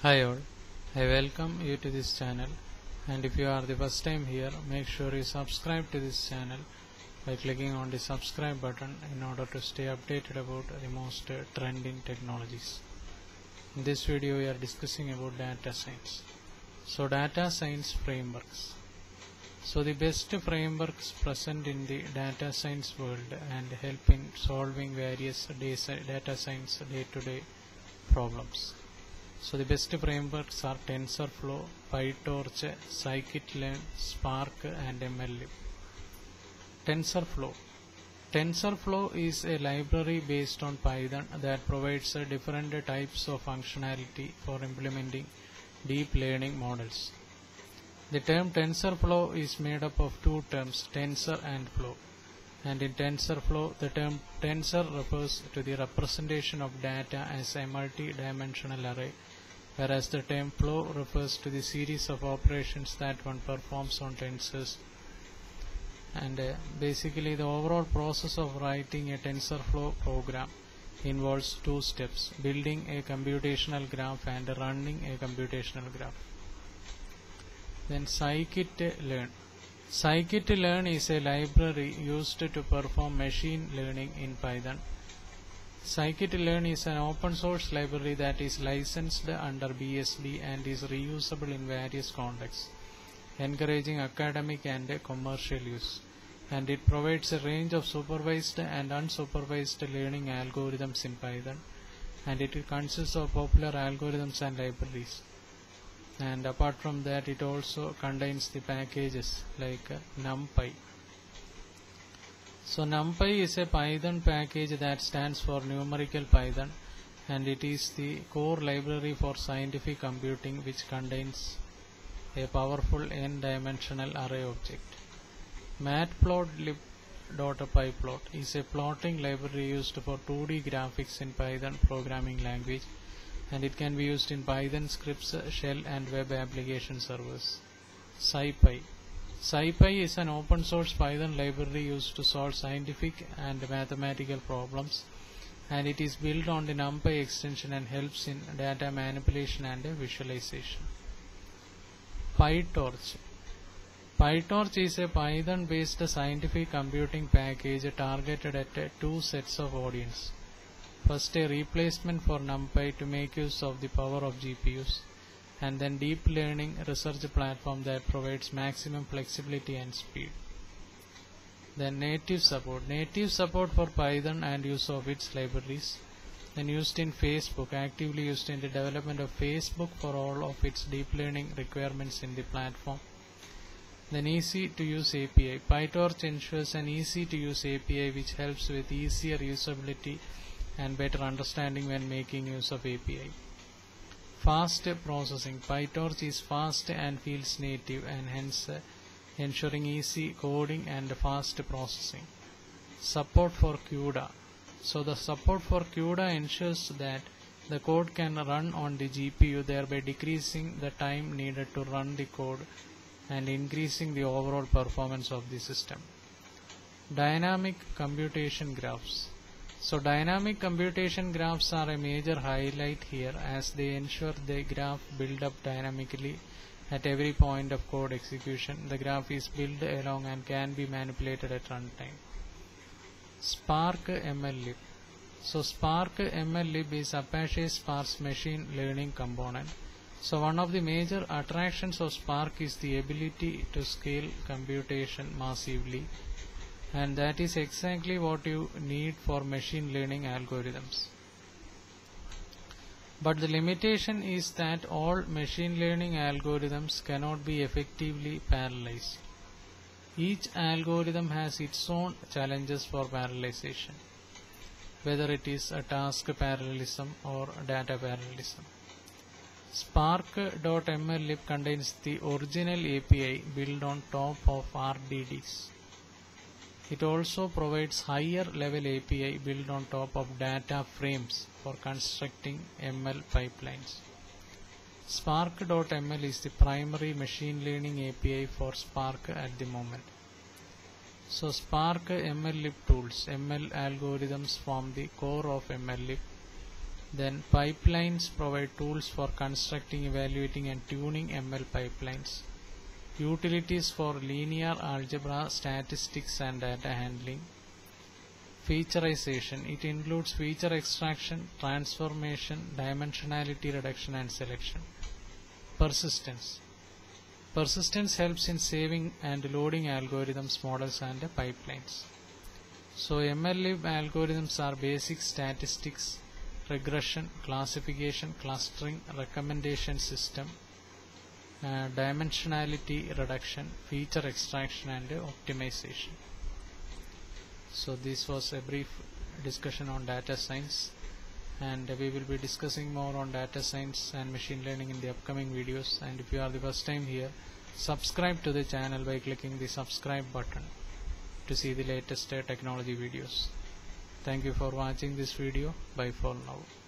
Hi all, I welcome you to this channel, and if you are the first time here, make sure you subscribe to this channel by clicking on the subscribe button in order to stay updated about the most trending technologies. In this video we are discussing about data science. So data science frameworks. So the best frameworks present in the data science world and help in solving various data science day-to-day problems. So the best frameworks are TensorFlow, PyTorch, Scikit-learn, Spark and MLlib. TensorFlow. TensorFlow is a library based on Python that provides different types of functionality for implementing deep learning models. The term TensorFlow is made up of two terms, tensor and flow. And in TensorFlow, the term tensor refers to the representation of data as a multi-dimensional array, whereas the term flow refers to the series of operations that one performs on tensors. And basically the overall process of writing a TensorFlow program involves two steps: building a computational graph and running a computational graph. Then Scikit-learn. Scikit-learn is a library used to perform machine learning in Python. Scikit-learn is an open source library that is licensed under BSD and is reusable in various contexts, encouraging academic and commercial use. And it provides a range of supervised and unsupervised learning algorithms in Python, and it consists of popular algorithms and libraries. And apart from that, it also contains the packages like NumPy. So NumPy is a Python package that stands for Numerical Python, and it is the core library for scientific computing, which contains a powerful n-dimensional array object. Matplotlib.pyplot is a plotting library used for 2D graphics in Python programming language, and it can be used in Python scripts, shell and web application servers. SciPy. SciPy is an open source Python library used to solve scientific and mathematical problems, and it is built on the NumPy extension and helps in data manipulation and visualization. PyTorch. PyTorch is a Python based scientific computing package targeted at two sets of audience. First, a replacement for NumPy to make use of the power of GPUs, and then deep learning research platform that provides maximum flexibility and speed. Then native support. Native support for Python and use of its libraries. Then used in Facebook, actively used in the development of Facebook for all of its deep learning requirements in the platform. Then easy to use API. PyTorch ensures an easy to use API which helps with easier usability and better understanding when making use of API. Fast processing. PyTorch is fast and feels native, and hence ensuring easy coding and fast processing. Support for CUDA. So the support for CUDA ensures that the code can run on the GPU, thereby decreasing the time needed to run the code and increasing the overall performance of the system. Dynamic computation graphs. So dynamic computation graphs are a major highlight here, as they ensure the graph build up dynamically at every point of code execution. The graph is built along and can be manipulated at runtime. Spark MLlib. So Spark MLlib is Apache Spark's machine learning component. So one of the major attractions of Spark is the ability to scale computation massively, and that is exactly what you need for machine learning algorithms. But the limitation is that all machine learning algorithms cannot be effectively parallelized. Each algorithm has its own challenges for parallelization, whether it is a task parallelism or data parallelism. Spark.mllib contains the original API built on top of RDDs. It also provides higher level API built on top of data frames for constructing ML pipelines. Spark.ml is the primary machine learning API for Spark at the moment. So Spark MLlib tools. ML algorithms form the core of MLlib. Then pipelines provide tools for constructing, evaluating and tuning ML pipelines. Utilities for linear algebra, statistics and data handling. Featureization. It includes feature extraction, transformation, dimensionality reduction and selection. Persistence. Persistence helps in saving and loading algorithms, models and pipelines. So MLlib algorithms are basic statistics, regression, classification, clustering, recommendation system, dimensionality reduction, feature extraction and optimization. So this was a brief discussion on data science, and we will be discussing more on data science and machine learning in the upcoming videos. And if you are the first time here, subscribe to the channel by clicking the subscribe button to see the latest technology videos. Thank you for watching this video. Bye for now.